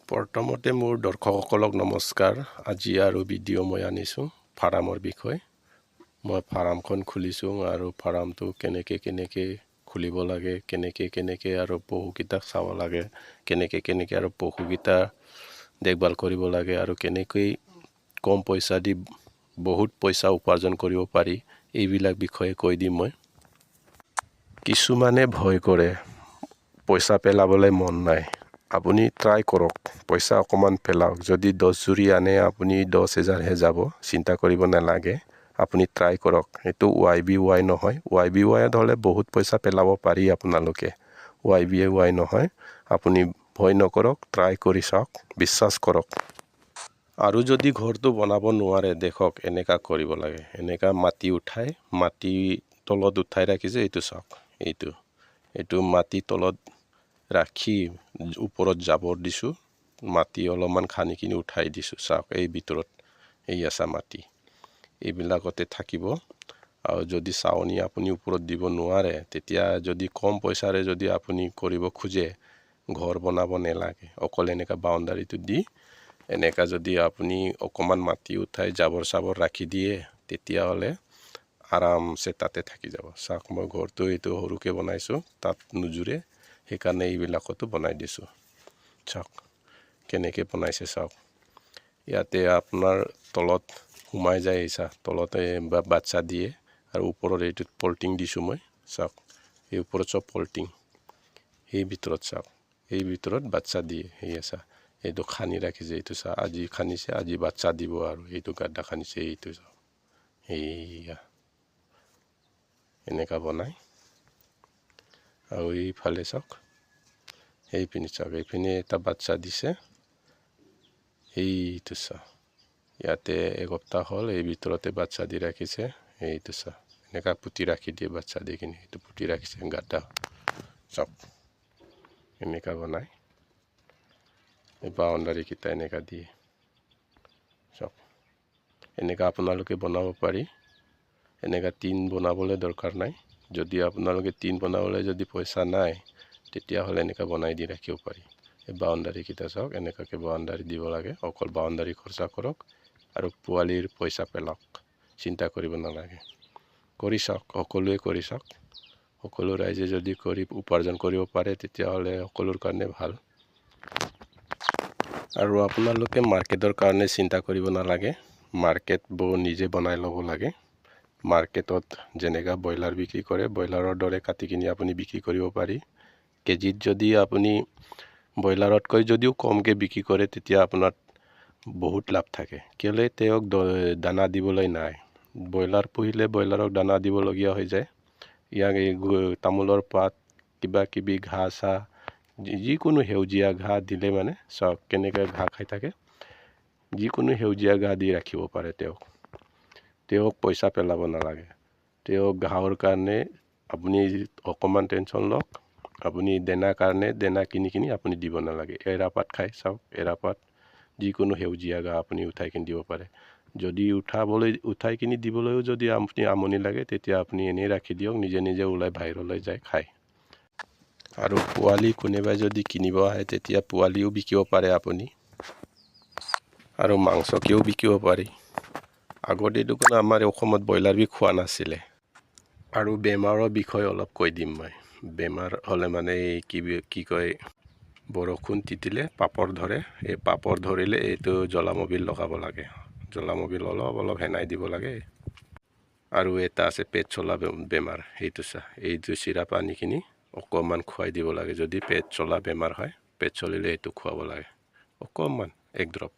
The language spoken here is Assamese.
প্ৰথমতে মোৰ দৰ্শকসকলক নমস্কাৰ। আজি আৰু ভিডিঅ' মই আনিছোঁ ফাৰ্মৰ বিষয়ে। মই ফাৰ্মখন খুলিছোঁ আৰু ফাৰ্মটো কেনেকৈ খুলিব লাগে, কেনেকৈ আৰু পশুকেইটাক চাব লাগে, কেনেকৈ আৰু পশুকেইটা দেখভাল কৰিব লাগে আৰু কেনেকৈ কম পইচা দি বহুত পইচা উপাৰ্জন কৰিব পাৰি, এইবিলাক বিষয়ে কৈ দিম মই। কিছুমানে ভয় কৰে, পইচা পেলাবলৈ মন নাই। আপুনি ট্ৰাই কৰক, পইচা অকণমান পেলাওক। যদি 10 জুৰি আনে আপুনি 10,000হে যাব, চিন্তা কৰিব নালাগে। আপুনি ট্ৰাই কৰক। এইটো YBY নহয়, YBY হ'লে বহুত পইচা পেলাব পাৰি আপোনালোকে। YBY নহয়, আপুনি ভয় নকৰক, ট্ৰাই কৰি চাওক, বিশ্বাস কৰক। আৰু যদি ঘৰটো বনাব নোৱাৰে, দেখক এনেকা কৰিব লাগে। এনেকা মাটি তলত উঠাই ৰাখিছে, এইটো চাওক, এইটো মাটি তলত ৰাখি ওপৰত জাবৰ দিছোঁ, মাটি অলপমান খানি উঠাই দিছোঁ। চাওক, এই ভিতৰত এই আছে মাটি, এইবিলাকতে থাকিব। আৰু যদি চাৱনি আপুনি ওপৰত দিব নোৱাৰে, তেতিয়া যদি কম পইচাৰে যদি আপুনি কৰিব খোজে, ঘৰ বনাব নালাগে। অকল এনেকা বাউণ্ডাৰীটো দি এনেকা যদি আপুনি অকণমান মাটি উঠাই জাবৰ ৰাখি দিয়ে, তেতিয়াহ'লে আৰামছে তাতে থাকি যাব। চাওক, মই ঘৰটো এইটো সৰুকৈ বনাইছোঁ, তাত নোজোৰে, সেইকাৰণে এইবিলাকতো বনাই দিছোঁ। চাওক কেনেকৈ বনাইছে, চাওক। ইয়াতে আপোনাৰ তলত সোমাই যায়, তলতে বাচ্চা দিয়ে আৰু ওপৰত এইটোত পলিটিং দিছোঁ মই। চাওক, এই ওপৰত চব পলিটিং, এই ভিতৰত চাওক, এই ভিতৰত বাচ্চা দিয়ে। এইটো খানি ৰাখিছে, এইটো চাওক, আজি খানিছে, আজি বাচ্চা দিব। আৰু এইটো গাড্ডা খানিছে, এইটো চাওক, এইয়া এনেকা বনাই। আৰু এইফালে চাওক, এইপিনে চাওক, এইপিনে এটা বাচ্চা দিছে, এইটো চাওক। ইয়াতে এসপ্তাহ হ'ল, এই ভিতৰতে বাচ্চা দি ৰাখিছে। এইটো চাওক, এনেকা পুতি ৰাখি দিয়ে বাচ্চা দি কিনে, এইটো পুতি ৰাখিছে গাড্ডা। চাওক এনেকা বনাই, এই বাউণ্ডাৰীকেইটা এনেকা দিয়ে। চাওক, এনেকা আপোনালোকে বনাব পাৰি। এনেকা টিন বনাবলৈ দৰকাৰ নাই। যদি আপোনালোকে টিন বনাবলৈ যদি পইচা নাই, তেতিয়াহ'লে এনেকা বনাই দি ৰাখিব পাৰি। এই বাউণ্ডাৰীকেইটা চাওক, এনেকুৱাকৈ বাউণ্ডাৰী দিব লাগে। অকল বাউণ্ডাৰী খৰচা কৰক আৰু পোৱালিৰ পইচা পেলাওক, চিন্তা কৰিব নালাগে। কৰি চাওক, সকলোৱে কৰি চাওক। সকলো ৰাইজে যদি উপাৰ্জন কৰিব পাৰে, তেতিয়াহ'লে সকলোৰ কাৰণে ভাল। আৰু আপোনালোকে মাৰ্কেটৰ কাৰণে চিন্তা কৰিব নালাগে। মাৰ্কেটবোৰ নিজে বনাই ল'ব লাগে। মাৰ্কেটত যেনেকা ব্ৰইলাৰ বিক্ৰী কৰে, ব্ৰইলাৰৰ দৰে কাটি কিনি আপুনি বিক্ৰী কৰিব পাৰি। কেজিত যদি আপুনি ব্ৰইলাৰতকৈ যদিও কমকৈ বিক্ৰী কৰে, তেতিয়া আপোনাৰ বহুত লাভ থাকে। কেলৈ তেওঁক দানা দিবলৈ নাই। ব্ৰইলাৰ পুহিলে ব্ৰইলাৰক দানা দিবলগীয়া হৈ যায়। ইয়াক এই তামোলৰ পাত, কিবা ঘাঁহ চাহ, যিকোনো সেউজীয়া ঘাঁহ দিলে মানে, চাওক কেনেকৈ ঘাঁহ খাই থাকে। যিকোনো সেউজীয়া ঘাঁহ দি ৰাখিব পাৰে তেওঁক পইচা পেলাব নালাগে। তেওঁক ঘাঁহৰ কাৰণে আপুনি অকণমান টেনশ্যন লওক। আপুনি দানাৰ কাৰণে দানা কিনি আপুনি দিব নালাগে। এৰাপাত খাই, চাওক এৰাপাত, যিকোনো সেউজীয়া ঘাঁহ আপুনি উঠাই কিনি দিব পাৰে। যদি উঠাই কিনি দিবলৈও যদি আপুনি আমনি লাগে, তেতিয়া আপুনি এনেই ৰাখি দিয়ক, নিজে ওলাই বাহিৰলৈ যায় খায়। আৰু পোৱালি কোনোবাই যদি কিনিব আহে, তেতিয়া পোৱালিও বিকিব পাৰে আপুনি, আৰু মাংসকেও বিকিব পাৰি। আগতে দেখোন আমাৰ অসমত ব্ৰইলাৰ খোৱা নাছিলে। আৰু বেমাৰৰ বিষয়ে অলপ কৈ দিম মই। বেমাৰ হ'লে মানে কি কয়, বৰষুণ তিতিলে পাপৰ ধৰে। এই পাপৰ ধৰিলে এইটো জলামবিল লগাব লাগে। জলামবিল অলপ সেনাই দিব লাগে। আৰু এটা আছে পেট চলা বেমাৰ, এইটো চিৰাপ আনি কিনি অকণমান খুৱাই দিব লাগে। যদি পেট চলা বেমাৰ হয়, পেট চলিলে এইটো খুৱাব লাগে, অকণমান 1 ড্ৰপ।